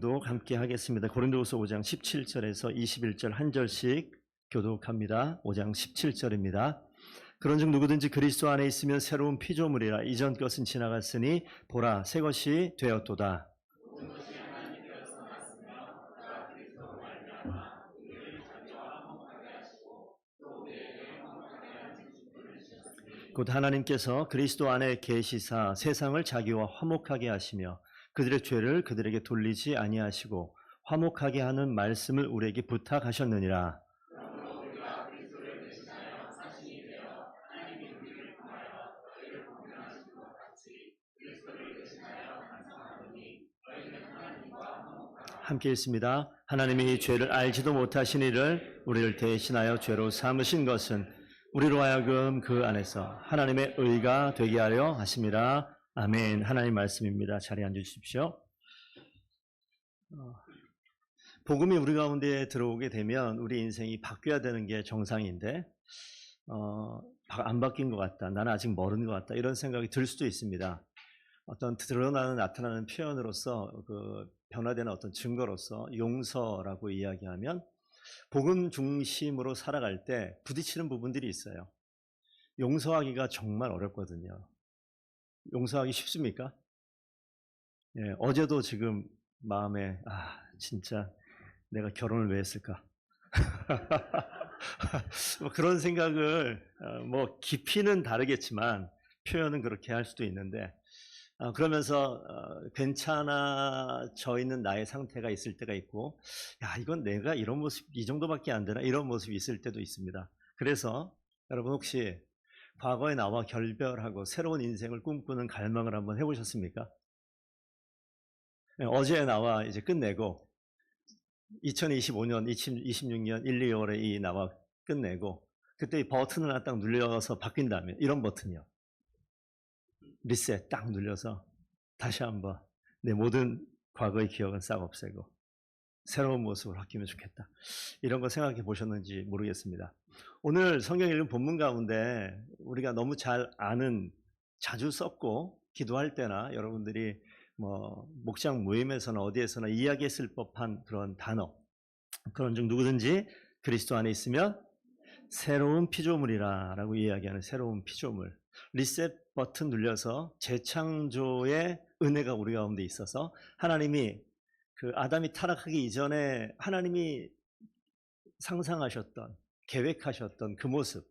봉독 함께 하겠습니다. 고린도후서 5장 17절에서 21절 한 절씩 교독합니다. 5장 17절입니다. 그런즉 누구든지 그리스도 안에 있으면 새로운 피조물이라. 이전 것은 지나갔으니 보라 새 것이 되었도다. 곧 하나님께서 그리스도 안에 계시사 세상을 자기와 화목하게 하시며 그들의 죄를 그들에게 돌리지 아니하시고 화목하게 하는 말씀을 우리에게 부탁하셨느니라. 함께 읽습니다. 하나님이 죄를 알지도 못하신 이를 우리를 대신하여 죄로 삼으신 것은 우리로 하여금 그 안에서 하나님의 의가 되게 하려 하심이라. 아멘. 하나님 말씀입니다. 자리에 앉으십시오. 복음이 우리 가운데 들어오게 되면 우리 인생이 바뀌어야 되는 게 정상인데 안 바뀐 것 같다. 나는 아직 멀은 것 같다. 이런 생각이 들 수도 있습니다. 어떤 드러나는 나타나는 표현으로서 그 변화되는 어떤 증거로서 용서라고 이야기하면 복음 중심으로 살아갈 때 부딪히는 부분들이 있어요. 용서하기가 정말 어렵거든요. 용서하기 쉽습니까? 예, 어제도 지금 마음에 진짜 내가 결혼을 왜 했을까? 그런 생각을 깊이는 다르겠지만 표현은 그렇게 할 수도 있는데 그러면서 괜찮아져 있는 나의 상태가 있을 때가 있고, 이건 내가 이런 모습 이 정도밖에 안 되나 이런 모습이 있을 때도 있습니다. 그래서 여러분 혹시 과거의 나와 결별하고 새로운 인생을 꿈꾸는 갈망을 한번 해보셨습니까? 어제의 나와 이제 끝내고 2025년, 2026년 1, 2월에 이 나와 끝내고 그때 이 버튼을 하나 딱 눌려서 바뀐다면, 이런 버튼이요. 리셋 딱 눌려서 다시 한번 내 모든 과거의 기억은 싹 없애고 새로운 모습으로 바뀌면 좋겠다. 이런 거 생각해 보셨는지 모르겠습니다. 오늘 성경 읽은 본문 가운데 우리가 너무 잘 아는, 자주 썼고 기도할 때나 여러분들이 목장 모임에서나 어디에서나 이야기했을 법한 그런 단어, 그런 중 누구든지 그리스도 안에 있으면 새로운 피조물이라 라고 이야기하는 새로운 피조물. 리셋 버튼 눌려서 재창조의 은혜가 우리 가운데 있어서 하나님이 그 아담이 타락하기 이전에 하나님이 상상하셨던, 계획하셨던 그 모습,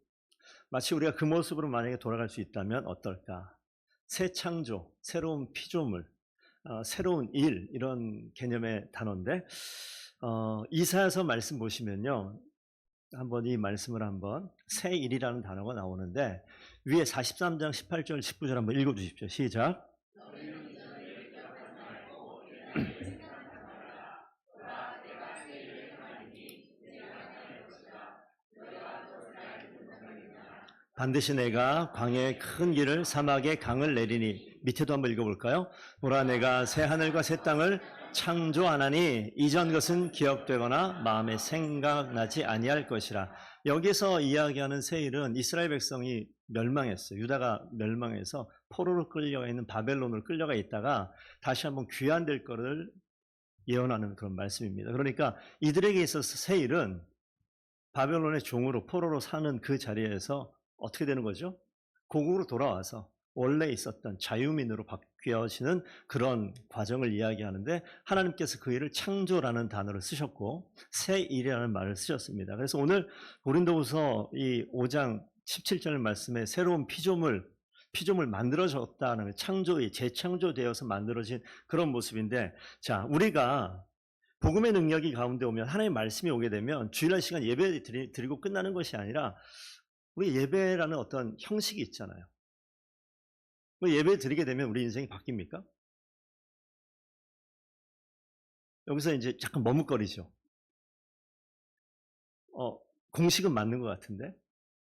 마치 우리가 그 모습으로 만약에 돌아갈 수 있다면 어떨까? 새 창조, 새로운 피조물, 새로운 일, 이런 개념의 단어인데 이사야서 말씀 보시면요, 한번 이 말씀을 새 일이라는 단어가 나오는데 위에 43장 18절 19절 한번 읽어주십시오. 시작. 반드시 내가 광야에 큰 길을 사막에 강을 내리니. 밑에도 한번 읽어볼까요? 보라 내가 새 하늘과 새 땅을 창조하나니 이전 것은 기억되거나 마음에 생각나지 아니할 것이라. 여기서 이야기하는 새 일은 이스라엘 백성이 멸망했어요. 유다가 멸망해서 포로로 끌려가 있는 바벨론으로 끌려가 있다가 다시 한번 귀환될 것을 예언하는 그런 말씀입니다. 그러니까 이들에게 있어서 새 일은 바벨론의 종으로 포로로 사는 그 자리에서 어떻게 되는 거죠? 고국으로 돌아와서 원래 있었던 자유민으로 바뀌어지는 그런 과정을 이야기하는데 하나님께서 그 일을 창조라는 단어를 쓰셨고 새 일이라는 말을 쓰셨습니다. 그래서 오늘 고린도후서 이 5장 17절 말씀에 새로운 피조물 만들어졌다는, 재창조되어서 만들어진 그런 모습인데, 자, 우리가 복음의 능력이 가운데 오면, 하나님의 말씀이 오게 되면 주일날 시간 예배 드리고 끝나는 것이 아니라 우리 예배라는 어떤 형식이 있잖아요. 예배 드리게 되면 우리 인생이 바뀝니까? 여기서 이제 잠깐 머뭇거리죠. 공식은 맞는 것 같은데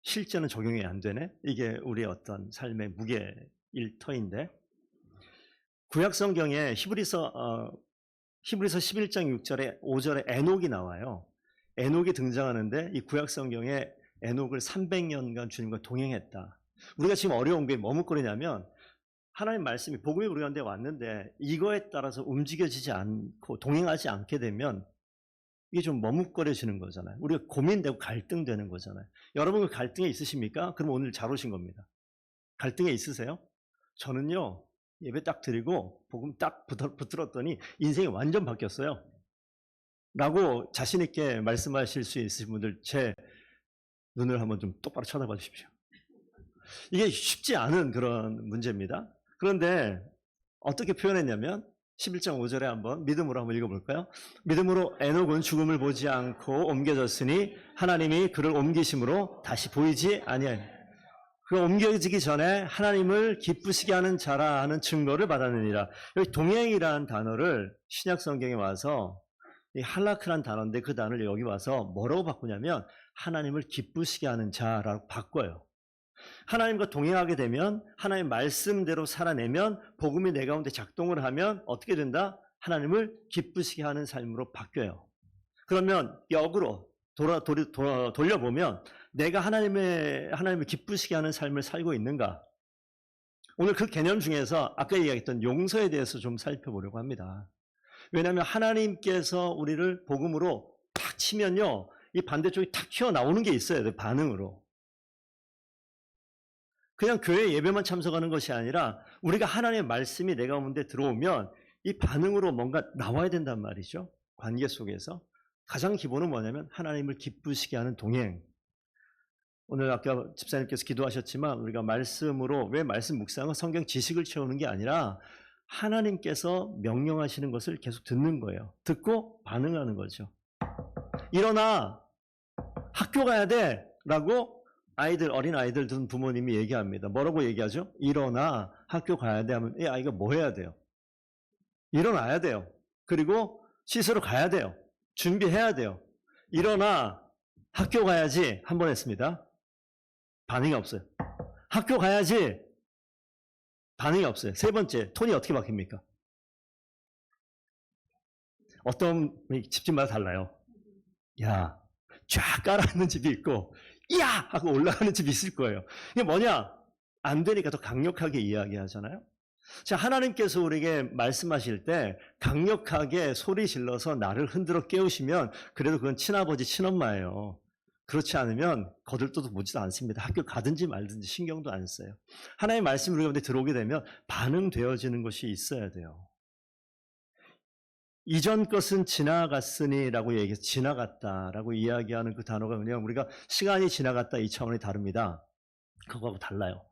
실제는 적용이 안 되네. 이게 우리의 어떤 삶의 무게 일터인데, 구약 성경에 히브리서 11장 6절에 5절에 에녹이 나와요. 에녹이 등장하는데 이 구약 성경에 에녹을 300년간 주님과 동행했다. 우리가 지금 어려운 게 머뭇거리냐면 하나님 말씀이 복음이 우리 가운데 왔는데 이거에 따라서 움직여지지 않고 동행하지 않게 되면 이게 좀 머뭇거려지는 거잖아요. 우리가 고민되고 갈등되는 거잖아요. 여러분 그 갈등에 있으십니까? 그럼 오늘 잘 오신 겁니다. 갈등에 있으세요? 저는요, 예배 딱 드리고 복음 딱 붙들었더니 인생이 완전 바뀌었어요. 라고 자신 있게 말씀하실 수 있으신 분들 제 눈을 한번 좀 똑바로 쳐다봐 주십시오. 이게 쉽지 않은 그런 문제입니다. 그런데 어떻게 표현했냐면 11장 5절에 한번 믿음으로 한번 읽어볼까요? 믿음으로 에녹은 죽음을 보지 않고 옮겨졌으니 하나님이 그를 옮기심으로 다시 보이지 아니하니 그 옮겨지기 전에 하나님을 기쁘시게 하는 자라 하는 증거를 받았느니라. 여기 동행이라는 단어를 신약 성경에 와서 이 할라크란 단어인데 그 단어를 여기 와서 뭐라고 바꾸냐면 하나님을 기쁘시게 하는 자라고 바꿔요. 하나님과 동행하게 되면 하나님 말씀대로 살아내면 복음이 내 가운데 작동을 하면 어떻게 된다? 하나님을 기쁘시게 하는 삶으로 바뀌어요. 그러면 역으로 돌려보면 내가 하나님을 기쁘시게 하는 삶을 살고 있는가? 오늘 그 개념 중에서 아까 이야기했던 용서에 대해서 좀 살펴보려고 합니다. 왜냐하면 하나님께서 우리를 복음으로 탁 치면요, 이 반대쪽이 탁 튀어나오는 게 있어야 돼요. 반응으로. 그냥 교회 예배만 참석하는 것이 아니라 우리가 하나님의 말씀이 내 가운데 들어오면 이 반응으로 뭔가 나와야 된단 말이죠. 관계 속에서. 가장 기본은 뭐냐면 하나님을 기쁘시게 하는 동행. 오늘 아까 집사님께서 기도하셨지만 우리가 말씀으로, 왜 말씀 묵상은 성경 지식을 채우는 게 아니라 하나님께서 명령하시는 것을 계속 듣는 거예요. 듣고 반응하는 거죠. 일어나, 학교 가야 돼 라고 어린 아이들 둔 부모님이 얘기합니다. 뭐라고 얘기하죠? 일어나, 학교 가야 돼 하면 이 아이가 뭐 해야 돼요? 일어나야 돼요. 그리고 씻으러 가야 돼요. 준비해야 돼요. 일어나, 학교 가야지. 한 번 했습니다. 반응이 없어요. 학교 가야지. 반응이 없어요. 세 번째, 톤이 어떻게 바뀝니까? 어떤 집집마다 달라요. 야, 쫙 깔아앉는 집이 있고 야! 하고 올라가는 집이 있을 거예요. 이게 뭐냐? 안 되니까 더 강력하게 이야기하잖아요. 자, 하나님께서 우리에게 말씀하실 때 강력하게 소리 질러서 나를 흔들어 깨우시면 그래도 그건 친아버지, 친엄마예요. 그렇지 않으면 거들떠도 보지도 않습니다. 학교 가든지 말든지 신경도 안 써요. 하나님의 말씀이 우리 가운데 들어오게 되면 반응되어지는 것이 있어야 돼요. 이전 것은 지나갔으니라고 얘기해서 지나갔다라고 이야기하는 그 단어가 그냥 우리가 시간이 지나갔다 이 차원이 다릅니다. 그거하고 달라요.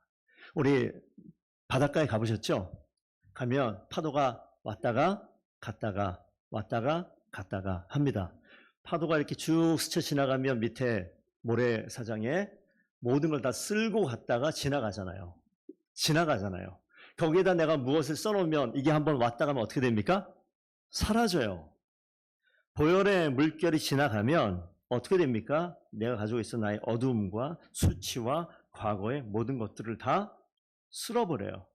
우리 바닷가에 가보셨죠? 가면 파도가 왔다가 갔다가 왔다가 갔다가 합니다. 파도가 이렇게 쭉 스쳐 지나가면 밑에 모래사장에 모든 걸 다 쓸고 갔다가 지나가잖아요. 지나가잖아요. 거기에다 내가 무엇을 써놓으면 이게 한번 왔다 가면 어떻게 됩니까? 사라져요. 보혈의 물결이 지나가면 어떻게 됩니까? 내가 가지고 있던 나의 어두움과 수치와 과거의 모든 것들을 다 쓸어버려요.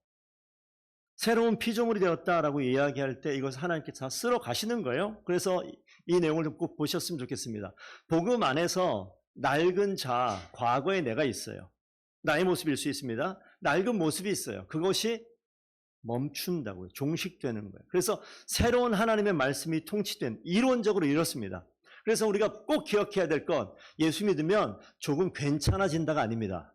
새로운 피조물이 되었다라고 이야기할 때 이것을 하나님께서 다 쓸어 가시는 거예요. 그래서 이 내용을 좀 꼭 보셨으면 좋겠습니다. 복음 안에서 낡은 자, 과거의 내가 있어요. 나의 모습일 수 있습니다. 낡은 모습이 있어요. 그것이 멈춘다고요. 종식되는 거예요. 그래서 새로운 하나님의 말씀이 통치된, 이론적으로 이렇습니다. 그래서 우리가 꼭 기억해야 될 건 예수 믿으면 조금 괜찮아진다가 아닙니다.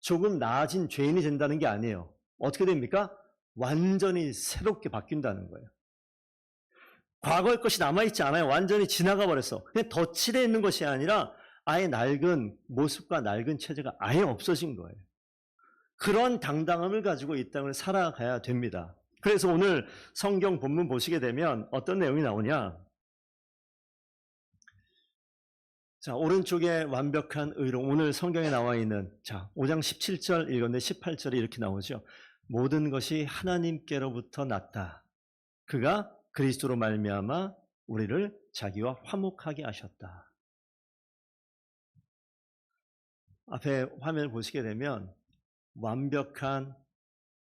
조금 나아진 죄인이 된다는 게 아니에요. 어떻게 됩니까? 완전히 새롭게 바뀐다는 거예요. 과거의 것이 남아있지 않아요. 완전히 지나가 버렸어. 그냥 덧칠해 있는 것이 아니라 아예 낡은 모습과 낡은 체제가 아예 없어진 거예요. 그런 당당함을 가지고 이 땅을 살아가야 됩니다. 그래서 오늘 성경 본문 보시게 되면 어떤 내용이 나오냐? 자, 오른쪽에 완벽한 의로, 오늘 성경에 나와 있는, 자, 5장 17절 읽었는데 18절에 이렇게 나오죠. 모든 것이 하나님께로부터 났다. 그가 그리스도로 말미암아 우리를 자기와 화목하게 하셨다. 앞에 화면을 보시게 되면 완벽한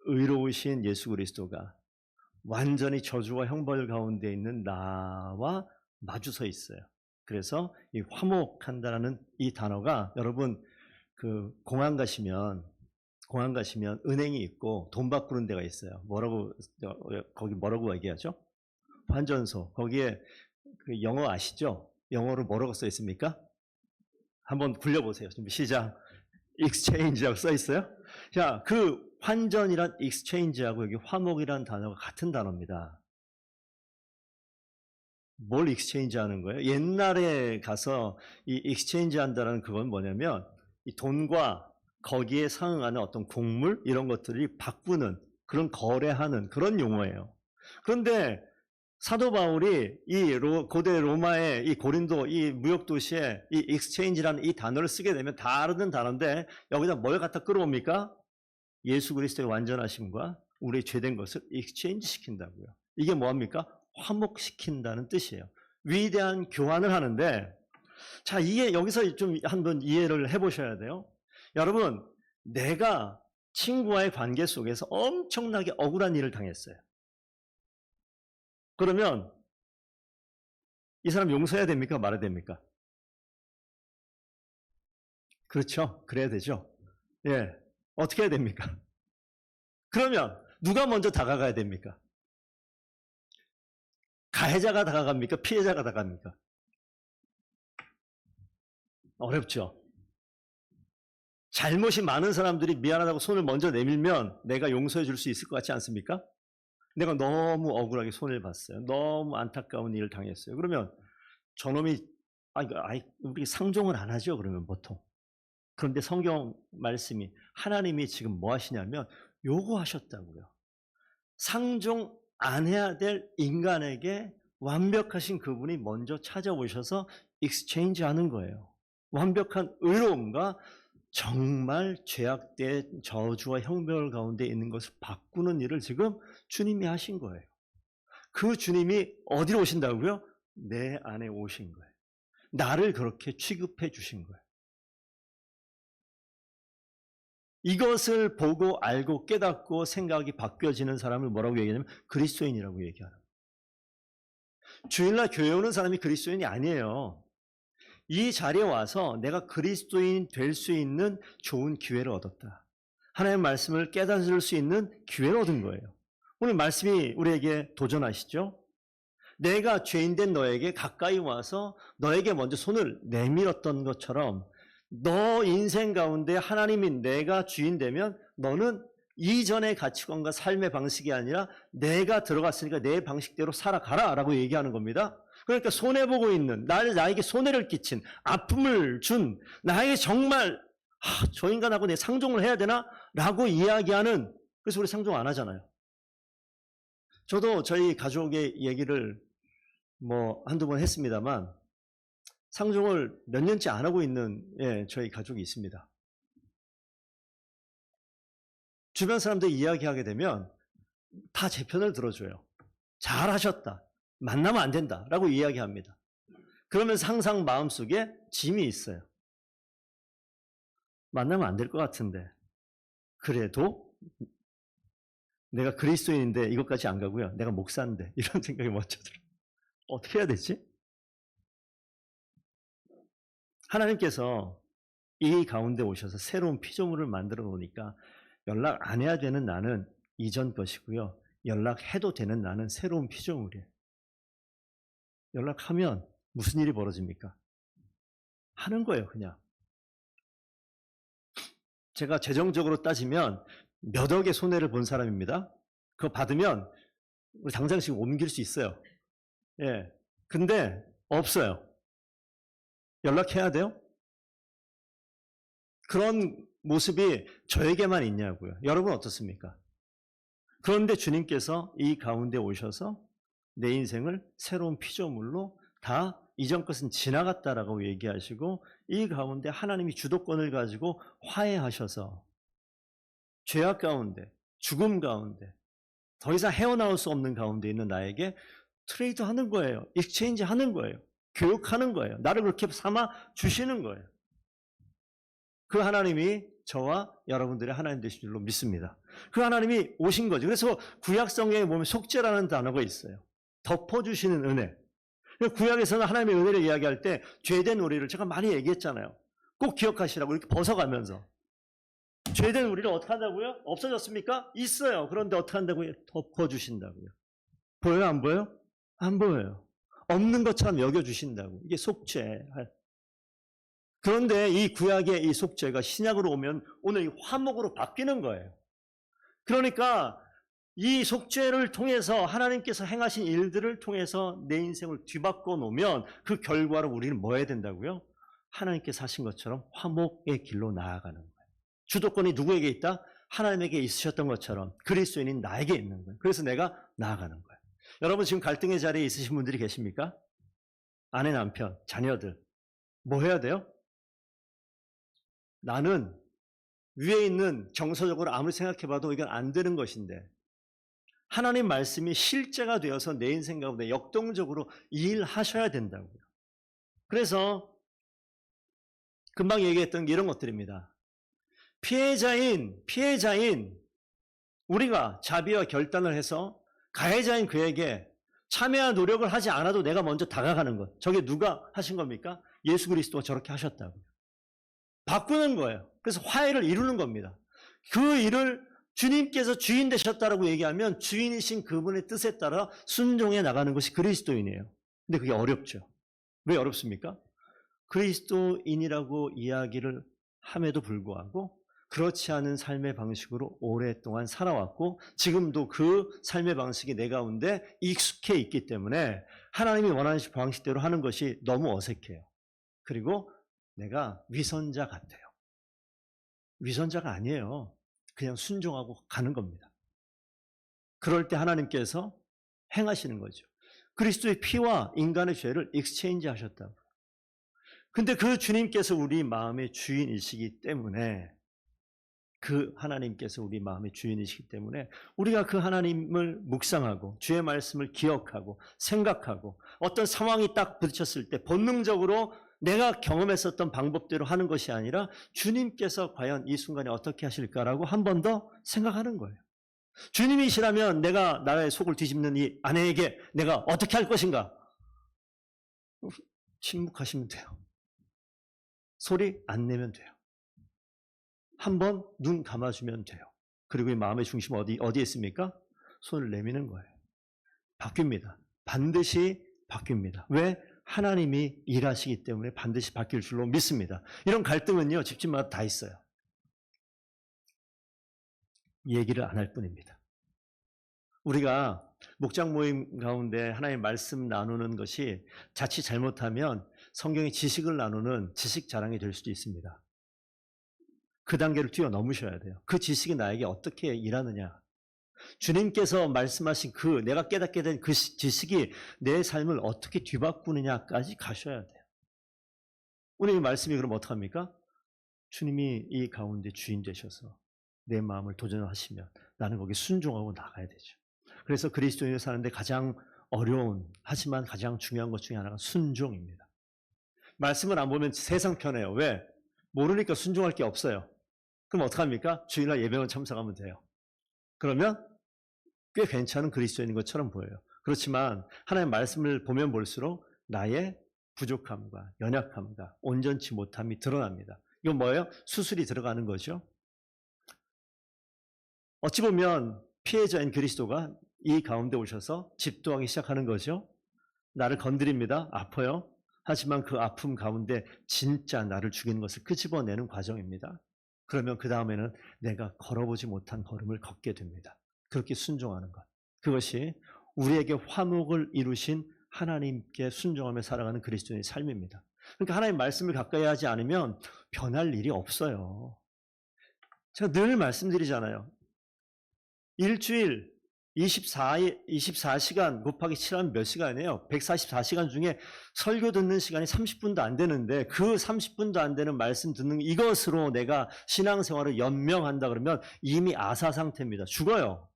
의로우신 예수 그리스도가 완전히 저주와 형벌 가운데 있는 나와 마주 서 있어요. 그래서 이 화목한다라는 이 단어가 여러분 그 공항 가시면 공항 가시면 은행이 있고 돈 바꾸는 데가 있어요. 거기 뭐라고 얘기하죠? 환전소. 거기에 그 영어 아시죠? 영어로 뭐라고 써 있습니까? 한번 굴려보세요. 준비 시작. exchange라고 써 있어요. 자, 그 환전이란 exchange하고 여기 화목이란 단어가 같은 단어입니다. 뭘 exchange 하는 거예요? 옛날에 가서 이 exchange 한다는 그건 뭐냐면 이 돈과 거기에 상응하는 어떤 곡물 이런 것들이 바꾸는 그런 거래하는 그런 용어예요. 그런데 사도 바울이 고대 로마의 이 고린도 이 무역 도시에 이 exchange라는 이 단어를 쓰게 되면 다른 단어인데 여기다 뭘 갖다 끌어옵니까? 예수 그리스도의 완전하심과 우리의 죄된 것을 exchange 시킨다고요. 이게 뭐합니까? 화목시킨다는 뜻이에요. 위대한 교환을 하는데, 자, 이게 여기서 좀 한번 이해를 해보셔야 돼요. 여러분, 내가 친구와의 관계 속에서 엄청나게 억울한 일을 당했어요. 그러면 이 사람 용서해야 됩니까? 말아야 됩니까? 그렇죠. 그래야 되죠. 예. 어떻게 해야 됩니까? 그러면 누가 먼저 다가가야 됩니까? 가해자가 다가갑니까? 피해자가 다가갑니까? 어렵죠. 잘못이 많은 사람들이 미안하다고 손을 먼저 내밀면 내가 용서해 줄 수 있을 것 같지 않습니까? 내가 너무 억울하게 손을 봤어요. 너무 안타까운 일을 당했어요. 그러면 저놈이 우리 상종을 안 하죠. 그러면 보통. 그런데 성경 말씀이 하나님이 지금 뭐 하시냐면 요구하셨다고요. 상종 안 해야 될 인간에게 완벽하신 그분이 먼저 찾아오셔서 익스체인지 하는 거예요. 완벽한 의로움과 정말 죄악된 저주와 형벌 가운데 있는 것을 바꾸는 일을 지금 주님이 하신 거예요. 그 주님이 어디로 오신다고요? 내 안에 오신 거예요. 나를 그렇게 취급해 주신 거예요. 이것을 보고 알고 깨닫고 생각이 바뀌어지는 사람을 뭐라고 얘기하냐면 그리스도인이라고 얘기하는 거예요. 주일날 교회 오는 사람이 그리스도인이 아니에요. 이 자리에 와서 내가 그리스도인 될 수 있는 좋은 기회를 얻었다. 하나님의 말씀을 깨달을 수 있는 기회를 얻은 거예요. 오늘 말씀이 우리에게 도전하시죠? 내가 죄인된 너에게 가까이 와서 너에게 먼저 손을 내밀었던 것처럼 너 인생 가운데 하나님이 내가 주인 되면 너는 이전의 가치관과 삶의 방식이 아니라 내가 들어갔으니까 내 방식대로 살아가라 라고 얘기하는 겁니다. 그러니까 손해보고 있는 나에게 손해를 끼친 아픔을 준 나에게 정말 저 인간하고 내 상종을 해야 되나? 라고 이야기하는, 그래서 우리 상종 안 하잖아요. 저도 저희 가족의 얘기를 한두 번 했습니다만 상종을 몇 년째 안 하고 있는 저희 가족이 있습니다. 주변 사람들 이야기하게 되면 다 제 편을 들어줘요. 잘하셨다. 만나면 안 된다. 라고 이야기합니다. 그러면서 항상 마음속에 짐이 있어요. 만나면 안 될 것 같은데. 그래도 내가 그리스도인인데 이것까지 안 가고요. 내가 목사인데. 이런 생각이 먼저 들어요. 어떻게 해야 되지? 하나님께서 이 가운데 오셔서 새로운 피조물을 만들어 놓으니까 연락 안 해야 되는 나는 이전 것이고요. 연락해도 되는 나는 새로운 피조물이에요. 연락하면 무슨 일이 벌어집니까? 하는 거예요, 그냥. 제가 재정적으로 따지면 몇 억의 손해를 본 사람입니다. 그거 받으면 우리 당장 지금 옮길 수 있어요. 예. 근데 없어요. 연락해야 돼요? 그런 모습이 저에게만 있냐고요. 여러분 어떻습니까? 그런데 주님께서 이 가운데 오셔서 내 인생을 새로운 피조물로 다 이전 것은 지나갔다라고 얘기하시고 이 가운데 하나님이 주도권을 가지고 화해하셔서 죄악 가운데, 죽음 가운데, 더 이상 헤어나올 수 없는 가운데 있는 나에게 트레이드 하는 거예요. 익스체인지 하는 거예요. 교육하는 거예요. 나를 그렇게 삼아 주시는 거예요. 그 하나님이 저와 여러분들의 하나님 되신 줄로 믿습니다. 그 하나님이 오신 거죠. 그래서 구약 성경에 보면 속죄라는 단어가 있어요. 덮어주시는 은혜. 구약에서는 하나님의 은혜를 이야기할 때 죄된 우리를 제가 많이 얘기했잖아요. 꼭 기억하시라고 이렇게 벗어가면서 죄된 우리를 어떻게 한다고요? 없어졌습니까? 있어요. 그런데 어떻게 한다고요? 덮어주신다고요. 보여요? 안 보여요? 안 보여요. 없는 것처럼 여겨주신다고. 이게 속죄. 그런데 이 구약의 이 속죄가 신약으로 오면 오늘 이 화목으로 바뀌는 거예요. 그러니까 이 속죄를 통해서 하나님께서 행하신 일들을 통해서 내 인생을 뒤바꿔 놓으면 그 결과로 우리는 뭐 해야 된다고요? 하나님께서 하신 것처럼 화목의 길로 나아가는 거예요. 주도권이 누구에게 있다? 하나님에게 있으셨던 것처럼 그리스도인인 나에게 있는 거예요. 그래서 내가 나아가는 거예요. 여러분 지금 갈등의 자리에 있으신 분들이 계십니까? 아내, 남편, 자녀들. 뭐 해야 돼요? 나는 위에 있는 정서적으로 아무리 생각해봐도 이건 안 되는 것인데 하나님 말씀이 실제가 되어서 내 인생 가운데 역동적으로 일하셔야 된다고요. 그래서 금방 얘기했던 이런 것들입니다. 피해자인 우리가 자비와 결단을 해서 가해자인 그에게 참여한 노력을 하지 않아도 내가 먼저 다가가는 것. 저게 누가 하신 겁니까? 예수 그리스도가 저렇게 하셨다고요. 바꾸는 거예요. 그래서 화해를 이루는 겁니다. 그 일을 주님께서 주인 되셨다라고 얘기하면 주인이신 그분의 뜻에 따라 순종해 나가는 것이 그리스도인이에요. 근데 그게 어렵죠. 왜 어렵습니까? 그리스도인이라고 이야기를 함에도 불구하고 그렇지 않은 삶의 방식으로 오랫동안 살아왔고 지금도 그 삶의 방식이 내 가운데 익숙해 있기 때문에 하나님이 원하는 방식대로 하는 것이 너무 어색해요. 그리고 내가 위선자 같아요. 위선자가 아니에요. 그냥 순종하고 가는 겁니다. 그럴 때 하나님께서 행하시는 거죠. 그리스도의 피와 인간의 죄를 익스체인지 하셨다고. 근데 그 주님께서 우리 마음의 주인이시기 때문에 그 하나님께서 우리 마음의 주인이시기 때문에 우리가 그 하나님을 묵상하고 주의 말씀을 기억하고 생각하고 어떤 상황이 딱 부딪혔을 때 본능적으로 내가 경험했었던 방법대로 하는 것이 아니라 주님께서 과연 이 순간에 어떻게 하실까라고 한 번 더 생각하는 거예요. 주님이시라면 내가 나의 속을 뒤집는 이 아내에게 내가 어떻게 할 것인가? 침묵하시면 돼요. 소리 안 내면 돼요. 한번 눈 감아주면 돼요. 그리고 이 마음의 중심 어디에 있습니까? 손을 내미는 거예요. 바뀝니다. 반드시 바뀝니다. 왜? 하나님이 일하시기 때문에 반드시 바뀔 줄로 믿습니다. 이런 갈등은요, 집집마다 다 있어요. 얘기를 안 할 뿐입니다. 우리가 목장 모임 가운데 하나님의 말씀 나누는 것이 자칫 잘못하면 성경의 지식을 나누는 지식 자랑이 될 수도 있습니다. 그 단계를 뛰어넘으셔야 돼요. 그 지식이 나에게 어떻게 일하느냐. 주님께서 말씀하신 그 내가 깨닫게 된 그 지식이 내 삶을 어떻게 뒤바꾸느냐까지 가셔야 돼요. 오늘 이 말씀이 그럼 어떡합니까? 주님이 이 가운데 주인 되셔서 내 마음을 도전하시면 나는 거기에 순종하고 나가야 되죠. 그래서 그리스도인을 사는데 가장 어려운 하지만 가장 중요한 것 중에 하나가 순종입니다. 말씀을 안 보면 세상 편해요. 왜? 모르니까 순종할 게 없어요. 그럼 어떡합니까? 주일날 예배만 참석하면 돼요. 그러면 꽤 괜찮은 그리스도인인 것처럼 보여요. 그렇지만 하나님의 말씀을 보면 볼수록 나의 부족함과 연약함과 온전치 못함이 드러납니다. 이건 뭐예요? 수술이 들어가는 거죠. 어찌 보면 피해자인 그리스도가 이 가운데 오셔서 집도하기 시작하는 거죠. 나를 건드립니다. 아파요. 하지만 그 아픔 가운데 진짜 나를 죽이는 것을 끄집어내는 과정입니다. 그러면 그 다음에는 내가 걸어보지 못한 걸음을 걷게 됩니다. 그렇게 순종하는 것. 그것이 우리에게 화목을 이루신 하나님께 순종하며 살아가는 그리스도인의 삶입니다. 그러니까 하나님 말씀을 가까이 하지 않으면 변할 일이 없어요. 제가 늘 말씀드리잖아요. 일주일 24시간 곱하기 7하면 몇 시간이에요? 144시간 중에 설교 듣는 시간이 30분도 안 되는데 그 30분도 안 되는 말씀 듣는 이것으로 내가 신앙생활을 연명한다 그러면 이미 아사 상태입니다. 죽어요.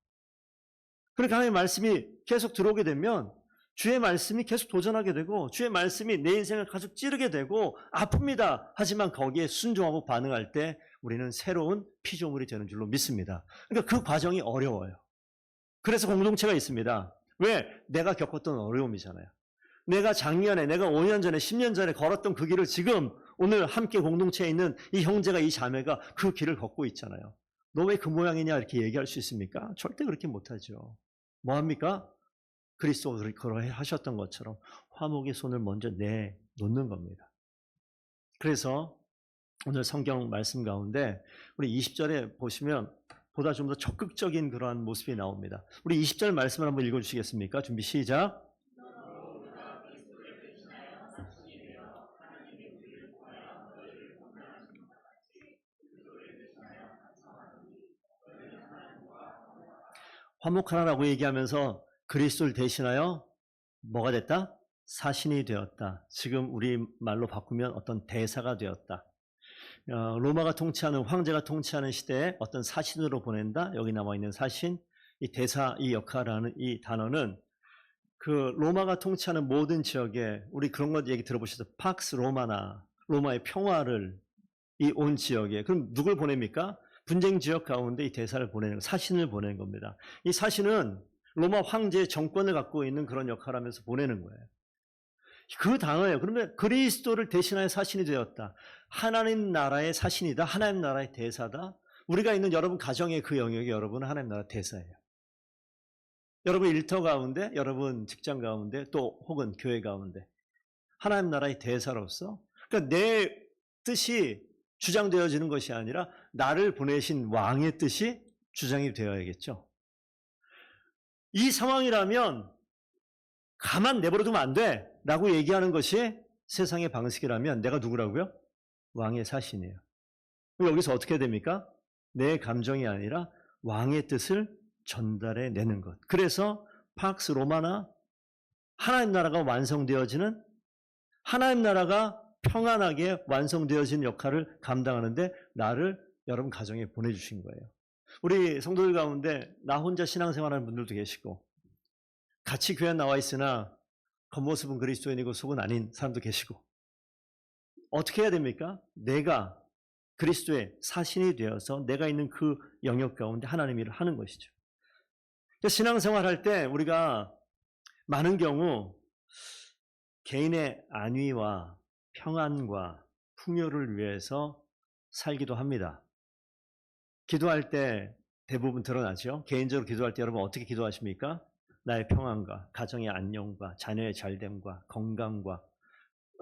그러니까 하나님의 말씀이 계속 들어오게 되면 주의 말씀이 계속 도전하게 되고 주의 말씀이 내 인생을 가속 찌르게 되고 아픕니다. 하지만 거기에 순종하고 반응할 때 우리는 새로운 피조물이 되는 줄로 믿습니다. 그러니까 그 과정이 어려워요. 그래서 공동체가 있습니다. 왜? 내가 겪었던 어려움이잖아요. 내가 작년에, 내가 5년 전에, 10년 전에 걸었던 그 길을 지금 오늘 함께 공동체에 있는 이 형제가 이 자매가 그 길을 걷고 있잖아요. 너 왜 그 모양이냐 이렇게 얘기할 수 있습니까? 절대 그렇게 못하죠. 뭐합니까? 그리스도가 그러 하셨던 것처럼 화목의 손을 먼저 내놓는 겁니다. 그래서 오늘 성경 말씀 가운데 우리 20절에 보시면 보다 좀 더 적극적인 그러한 모습이 나옵니다. 우리 20절 말씀을 한번 읽어주시겠습니까? 준비 시작. 화목하라라고 얘기하면서 그리스도를 대신하여 뭐가 됐다? 사신이 되었다. 지금 우리 말로 바꾸면 어떤 대사가 되었다. 로마가 통치하는, 황제가 통치하는 시대에 어떤 사신으로 보낸다. 여기 나와 있는 사신, 이 대사, 이 역할하는 이 단어는 그 로마가 통치하는 모든 지역에 우리 그런 것 얘기 들어보셨죠? 팍스 로마나, 로마의 평화를 이 온 지역에. 그럼 누굴 보냅니까? 분쟁 지역 가운데 이 대사를 보내는, 사신을 보내는 겁니다. 이 사신은 로마 황제의 정권을 갖고 있는 그런 역할을 하면서 보내는 거예요. 그 단어예요. 그러면 그리스도를 대신하여 사신이 되었다. 하나님 나라의 사신이다. 하나님 나라의 대사다. 우리가 있는 여러분 가정의 그 영역이 여러분은 하나님 나라 대사예요. 여러분 일터 가운데, 여러분 직장 가운데, 또 혹은 교회 가운데 하나님 나라의 대사로서, 그러니까 내 뜻이 주장되어지는 것이 아니라 나를 보내신 왕의 뜻이 주장이 되어야겠죠. 이 상황이라면 가만 내버려두면 안 돼 라고 얘기하는 것이 세상의 방식이라면 내가 누구라고요? 왕의 사신이에요. 여기서 어떻게 됩니까? 내 감정이 아니라 왕의 뜻을 전달해 내는 것. 그래서 팍스 로마나, 하나님 나라가 완성되어지는, 하나님 나라가 평안하게 완성되어진 역할을 감당하는데 나를 여러분 가정에 보내주신 거예요. 우리 성도들 가운데 나 혼자 신앙생활하는 분들도 계시고, 같이 교회 나와 있으나 겉모습은 그리스도인이고 속은 아닌 사람도 계시고, 어떻게 해야 됩니까? 내가 그리스도의 사신이 되어서 내가 있는 그 영역 가운데 하나님 일을 하는 것이죠. 신앙생활 할 때 우리가 많은 경우 개인의 안위와 평안과 풍요를 위해서 살기도 합니다. 기도할 때 대부분 드러나죠. 개인적으로 기도할 때 여러분 어떻게 기도하십니까? 나의 평안과 가정의 안녕과 자녀의 잘됨과 건강과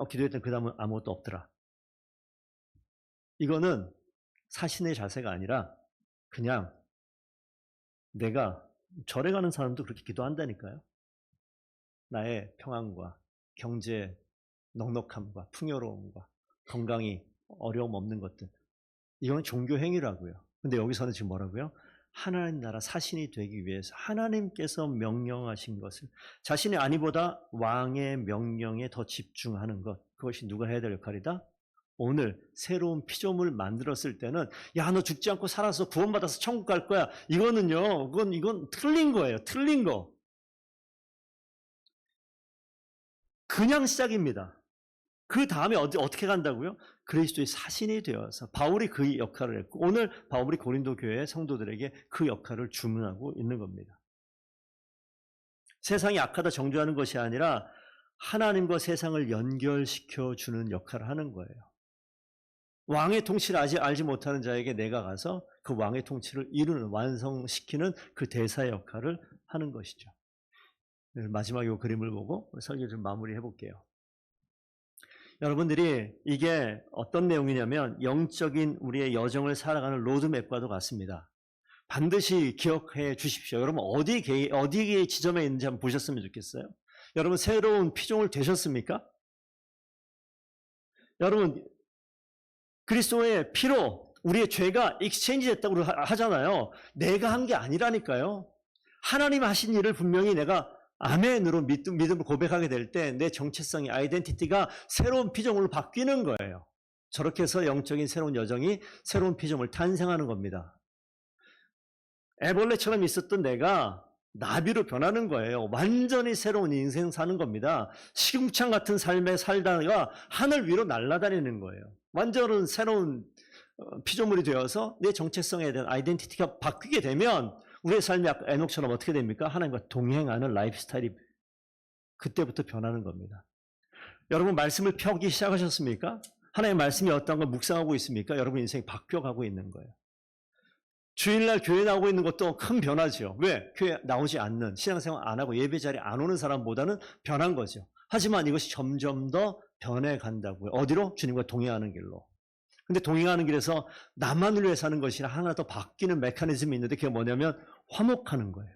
기도했더니 그 다음은 아무것도 없더라. 이거는 사신의 자세가 아니라 그냥 내가 절에 가는 사람도 그렇게 기도한다니까요. 나의 평안과 경제 넉넉함과 풍요로움과 건강이 어려움 없는 것들, 이건 종교 행위라고요. 근데 여기서는 지금 뭐라고요? 하나님 나라 사신이 되기 위해서 하나님께서 명령하신 것을 자신의 안위보다 왕의 명령에 더 집중하는 것, 그것이 누가 해야 될 역할이다? 오늘 새로운 피조물 만들었을 때는 야, 너 죽지 않고 살아서 구원받아서 천국 갈 거야. 이거는요, 이건 틀린 거예요. 틀린 거. 그냥 시작입니다. 그 다음에 어떻게 간다고요? 그리스도의 사신이 되어서 바울이 그 역할을 했고, 오늘 바울이 고린도 교회 성도들에게 그 역할을 주문하고 있는 겁니다. 세상이 악하다 정죄하는 것이 아니라 하나님과 세상을 연결시켜 주는 역할을 하는 거예요. 왕의 통치를 아직 알지 못하는 자에게 내가 가서 그 왕의 통치를 이루는, 완성시키는 그 대사의 역할을 하는 것이죠. 마지막에 이 그림을 보고 설교 좀 마무리해 볼게요. 여러분들이 이게 어떤 내용이냐면 영적인 우리의 여정을 살아가는 로드맵과도 같습니다. 반드시 기억해 주십시오. 여러분 어디 지점에 있는지 한번 보셨으면 좋겠어요. 여러분 새로운 피조물 되셨습니까? 여러분 그리스도의 피로 우리의 죄가 익스체인지 됐다고 하잖아요. 내가 한 게 아니라니까요. 하나님 하신 일을 분명히 내가 아멘으로 믿음을 고백하게 될 때 내 정체성이, 아이덴티티가 새로운 피조물로 바뀌는 거예요. 저렇게 해서 영적인 새로운 여정이 새로운 피조물 탄생하는 겁니다. 애벌레처럼 있었던 내가 나비로 변하는 거예요. 완전히 새로운 인생 사는 겁니다. 시궁창 같은 삶에 살다가 하늘 위로 날아다니는 거예요. 완전한 새로운 피조물이 되어서 내 정체성에 대한 아이덴티티가 바뀌게 되면 우리의 삶이 아까 에녹처럼 어떻게 됩니까? 하나님과 동행하는 라이프 스타일이 그때부터 변하는 겁니다. 여러분 말씀을 펴기 시작하셨습니까? 하나님의 말씀이 어떤 걸 묵상하고 있습니까? 여러분 인생이 바뀌어가고 있는 거예요. 주일날 교회 나오고 있는 것도 큰 변화죠. 왜? 교회 나오지 않는, 신앙생활 안 하고 예배 자리에 안 오는 사람보다는 변한 거죠. 하지만 이것이 점점 더 변해간다고요. 어디로? 주님과 동행하는 길로. 근데 동행하는 길에서 나만을 위해 사는 것이 하나 더 바뀌는 메커니즘이 있는데 그게 뭐냐면 화목하는 거예요.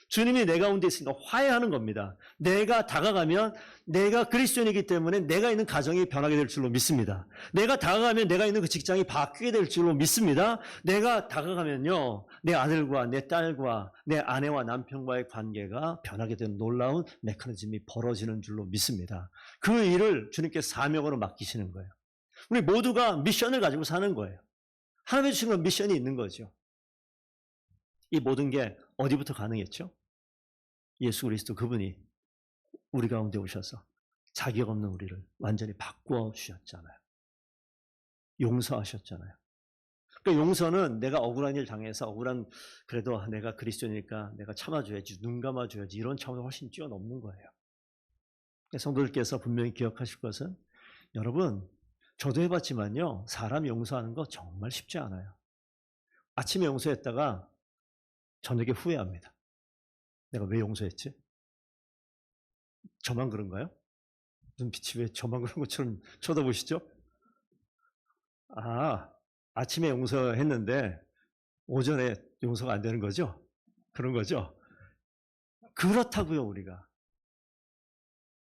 주님이 내 가운데 있으니까 화해하는 겁니다. 내가 다가가면 내가 그리스도인이기 때문에 내가 있는 가정이 변하게 될 줄로 믿습니다. 내가 다가가면 내가 있는 그 직장이 바뀌게 될 줄로 믿습니다. 내가 다가가면요, 내 아들과 내 딸과 내 아내와 남편과의 관계가 변하게 되는 놀라운 메커니즘이 벌어지는 줄로 믿습니다. 그 일을 주님께서 사명으로 맡기시는 거예요. 우리 모두가 미션을 가지고 사는 거예요. 하나님의 주신 건 미션이 있는 거죠. 이 모든 게 어디부터 가능했죠? 예수 그리스도 그분이 우리 가운데 오셔서 자격 없는 우리를 완전히 바꾸어 주셨잖아요. 용서하셨잖아요. 그러니까 용서는 내가 억울한 일 당해서 그래도 내가 그리스도니까 내가 참아줘야지, 눈 감아줘야지 이런 차원이 훨씬 뛰어넘는 거예요. 성도들께서 분명히 기억하실 것은 여러분, 저도 해봤지만요, 사람 용서하는 거 정말 쉽지 않아요. 아침에 용서했다가 저녁에 후회합니다. 내가 왜 용서했지? 저만 그런가요? 눈빛이 왜 저만 그런 것처럼 쳐다보시죠? 아침에 용서했는데 오전에 용서가 안 되는 거죠? 그런 거죠? 그렇다고요, 우리가.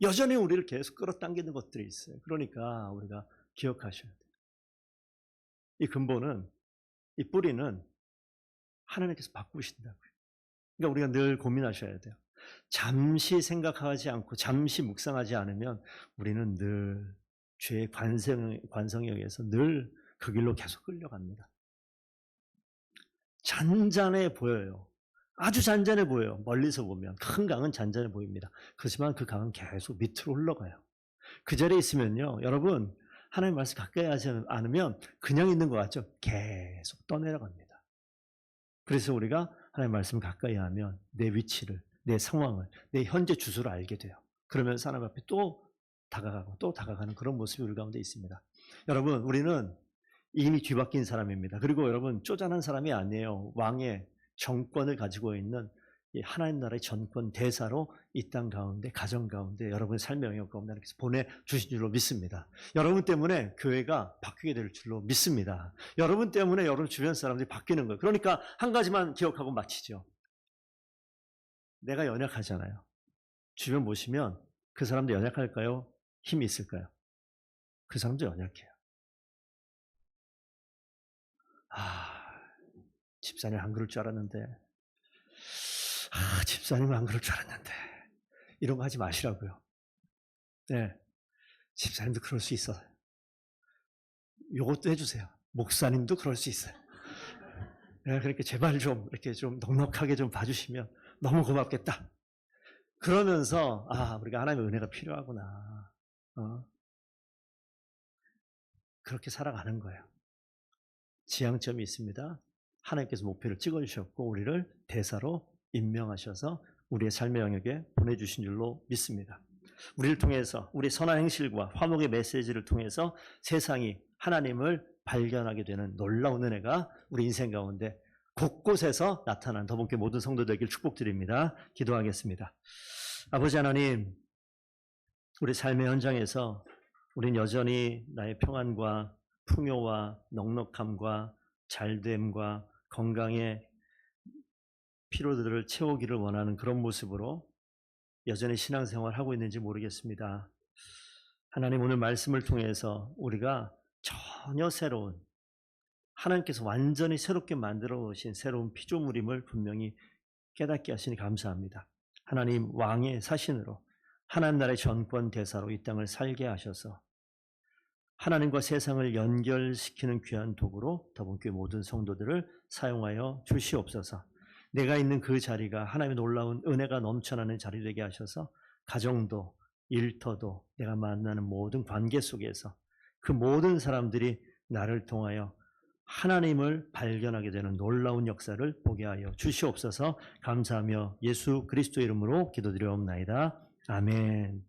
여전히 우리를 계속 끌어당기는 것들이 있어요. 그러니까 우리가 기억하셔야 돼요. 이 근본은, 이 뿌리는 하나님께서 바꾸신다고요. 그러니까 우리가 늘 고민하셔야 돼요. 잠시 생각하지 않고 잠시 묵상하지 않으면 우리는 늘 죄의 관성에 의해서 늘 그 길로 계속 끌려갑니다. 잔잔해 보여요. 아주 잔잔해 보여요. 멀리서 보면 큰 강은 잔잔해 보입니다. 그렇지만 그 강은 계속 밑으로 흘러가요. 그 자리에 있으면요, 여러분, 하나님 말씀 가까이 하지 않으면 그냥 있는 것 같죠? 계속 떠내려갑니다. 그래서 우리가 하나님 말씀 가까이 하면 내 위치를, 내 상황을, 내 현재 주소를 알게 돼요. 그러면 사람 앞에 또 다가가고 또 다가가는 그런 모습이 우리 가운데 있습니다. 여러분, 우리는 이미 뒤바뀐 사람입니다. 그리고 여러분, 쪼잔한 사람이 아니에요. 왕의 정권을 가지고 있는 하나님 나라의 전권 대사로 이 땅 가운데, 가정 가운데, 여러분의 삶의 영역 가운데 하나님께서 보내주신 줄로 믿습니다. 여러분 때문에 교회가 바뀌게 될 줄로 믿습니다. 여러분 때문에 여러분 주변 사람들이 바뀌는 거예요. 그러니까 한 가지만 기억하고 마치죠. 내가 연약하잖아요. 주변 보시면 그 사람도 연약할까요? 힘이 있을까요? 그 사람도 연약해요. 집사님 안 그럴 줄 알았는데, 집사님은 안 그럴 줄 알았는데, 이런 거 하지 마시라고요. 네, 집사님도 그럴 수 있어요. 요것도 해주세요. 목사님도 그럴 수 있어요. 네, 그러니까 제발 좀 이렇게 좀 넉넉하게 좀 봐주시면 너무 고맙겠다. 그러면서 우리가 하나님의 은혜가 필요하구나. 그렇게 살아가는 거예요. 지향점이 있습니다. 하나님께서 목표를 찍어주셨고 우리를 대사로 임명하셔서 우리의 삶의 영역에 보내주신 줄로 믿습니다. 우리를 통해서 우리 선한 행실과 화목의 메시지를 통해서 세상이 하나님을 발견하게 되는 놀라운 은혜가 우리 인생 가운데 곳곳에서 나타나는 더분께 모든 성도 되길 축복드립니다. 기도하겠습니다. 아버지 하나님, 우리 삶의 현장에서 우린 여전히 나의 평안과 풍요와 넉넉함과 잘됨과 건강의 피로들을 채우기를 원하는 그런 모습으로 여전히 신앙생활을 하고 있는지 모르겠습니다. 하나님, 오늘 말씀을 통해서 우리가 전혀 새로운, 하나님께서 완전히 새롭게 만들어 놓으신 새로운 피조물임을 분명히 깨닫게 하시니 감사합니다. 하나님, 왕의 사신으로 하나님 나라의 전권 대사로 이 땅을 살게 하셔서 하나님과 세상을 연결시키는 귀한 도구로 더분교회 모든 성도들을 사용하여 주시옵소서. 내가 있는 그 자리가 하나님의 놀라운 은혜가 넘쳐나는 자리 되게 하셔서 가정도 일터도 내가 만나는 모든 관계 속에서 그 모든 사람들이 나를 통하여 하나님을 발견하게 되는 놀라운 역사를 보게 하여 주시옵소서. 감사하며 예수 그리스도 이름으로 기도드리옵나이다. 아멘.